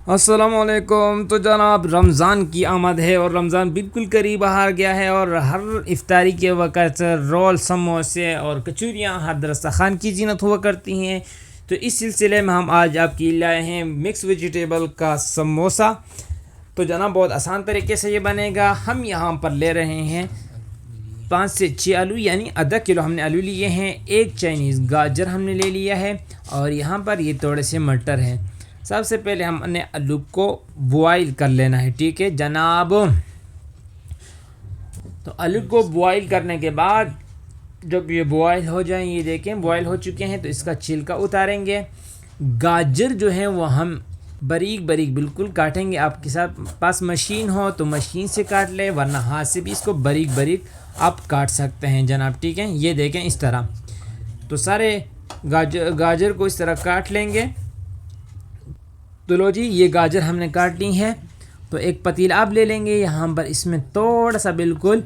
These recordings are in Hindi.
अस्सलामुअलैकुम। तो जनाब रमज़ान की आमद है और रमज़ान बिल्कुल करीब आ गया है और हर इफ्तारी के वक़्त रोल, समोसे और कचौरियाँ हर दस्तरख़्वान की ज़ीनत हुआ करती हैं। तो इस सिलसिले में हम आज आपके लिए लाए हैं मिक्स वेजिटेबल का समोसा। तो जनाब बहुत आसान तरीके से ये बनेगा। हम यहाँ पर ले रहे हैं 5 से 6 आलू, यानी आधा किलो हमने आलू लिए हैं। एक चाइनीज़ गाजर हमने ले लिया है और यहाँ पर ये थोड़े से मटर हैं। सबसे पहले हमने आलू को बॉईल कर लेना है, ठीक है जनाब। तो आलू को बॉईल करने के बाद जब ये बॉईल हो जाए, ये देखें बॉईल हो चुके हैं, तो इसका छिलका उतारेंगे। गाजर जो है वो हम बारीक बारीक बिल्कुल काटेंगे। आपके साथ पास मशीन हो तो मशीन से काट ले, वरना हाथ से भी इसको बारीक बारीक आप काट सकते हैं जनाब, ठीक है। ये देखें इस तरह। तो सारे गाजर को इस तरह काट लेंगे। तो लो जी, ये गाजर हमने काट ली है। तो एक पतीला आप ले लेंगे, यहाँ पर इसमें थोड़ा सा बिल्कुल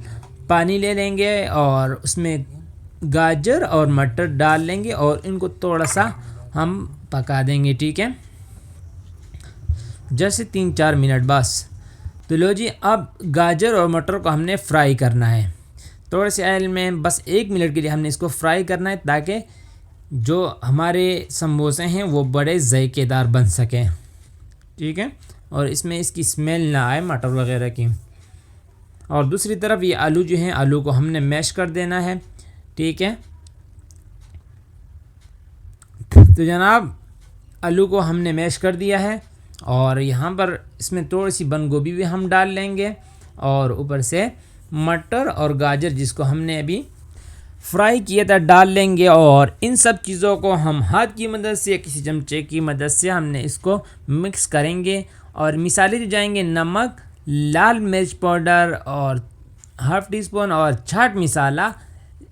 पानी ले लेंगे और उसमें गाजर और मटर डाल लेंगे और इनको थोड़ा सा हम पका देंगे, ठीक है, जैसे 3-4 मिनट बस। तो लो जी, अब गाजर और मटर को हमने फ्राई करना है थोड़े से ऑयल में। बस 1 मिनट के लिए हमने इसको फ्राई करना है, ताकि जो हमारे समोसे हैं वो बड़े जायकेदार बन सकें, ठीक है, और इसमें इसकी स्मेल ना आए मटर वगैरह की। और दूसरी तरफ ये आलू जो हैं, आलू को हमने मैश कर देना है, ठीक है। तो जनाब आलू को हमने मैश कर दिया है और यहाँ पर इसमें थोड़ी सी बंद गोभी भी हम डाल लेंगे और ऊपर से मटर और गाजर जिसको हमने अभी फ्राई किया था डाल लेंगे। और इन सब चीज़ों को हम हाथ की मदद से या किसी चमचे की मदद से हमने इसको मिक्स करेंगे। और मिसाले जो जाएंगे नमक, लाल मिर्च पाउडर और हाफ़ टी स्पून और चाट मसाला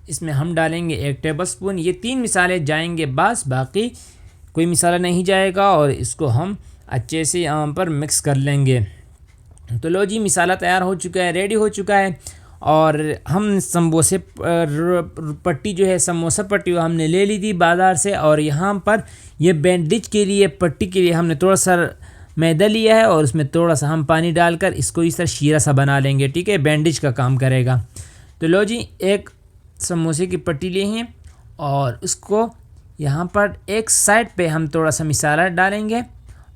इसमें हम डालेंगे 1 टेबल स्पून। ये 3 मिसाले जाएंगे बस, बाकी कोई मिसाला नहीं जाएगा। और इसको हम अच्छे से यहाँ पर मिक्स कर लेंगे। तो लो जी, मिसाला तैयार हो चुका है, रेडी हो चुका है। और हम समोसे पट्टी जो है, समोसा पट्टी वो हमने ले ली थी बाज़ार से। और यहाँ पर ये बैंडेज के लिए, पट्टी के लिए हमने थोड़ा सा मैदा लिया है और उसमें थोड़ा सा हम पानी डालकर इसको इस तरह शीरा सा बना लेंगे, ठीक है, बैंडेज का काम करेगा। तो लो जी, एक समोसे की पट्टी ली है और उसको यहाँ पर एक साइड पे हम थोड़ा सा मिसाला डालेंगे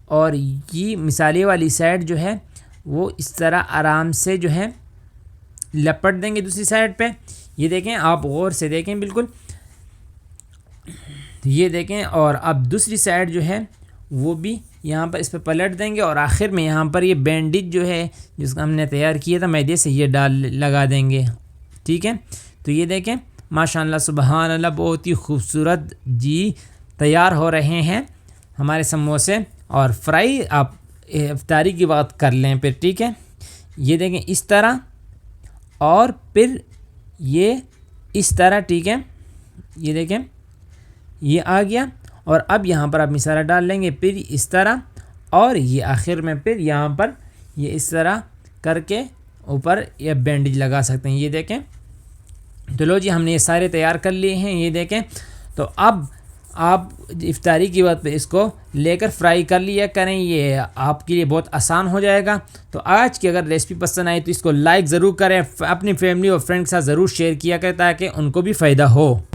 और ये मिसाले वाली साइड जो है वो इस तरह आराम से जो है लपट देंगे दूसरी साइड पे। ये देखें, आप गौर से देखें बिल्कुल, ये देखें। और अब दूसरी साइड जो है वो भी यहाँ पर इस पर पलट देंगे और आखिर में यहाँ पर ये बैंडेज जो है जिसका हमने तैयार किया था मैदे से, ये लगा देंगे, ठीक है। तो ये देखें माशाल्लाह सुबहान अल्लाह, बहुत ही खूबसूरत जी तैयार हो रहे हैं हमारे समोसे। और फ्राई आप इफ्तारी की बात कर लें फिर, ठीक है। ये देखें इस तरह और फिर ये इस तरह, ठीक है। ये देखें ये आ गया। और अब यहाँ पर आप मसाला डाल लेंगे, फिर इस तरह, और ये आखिर में फिर यहाँ पर ये इस तरह करके ऊपर ये बैंडेज लगा सकते हैं। ये देखें। तो लो जी, हमने ये सारे तैयार कर लिए हैं, ये देखें। तो अब आप इफ्तारी की बात पे इसको लेकर फ्राई कर लिया करें, ये आपके लिए बहुत आसान हो जाएगा। तो आज की अगर रेसिपी पसंद आई तो इसको लाइक ज़रूर करें, अपनी फैमिली और फ्रेंड के साथ ज़रूर शेयर किया करें ताकि उनको भी फ़ायदा हो।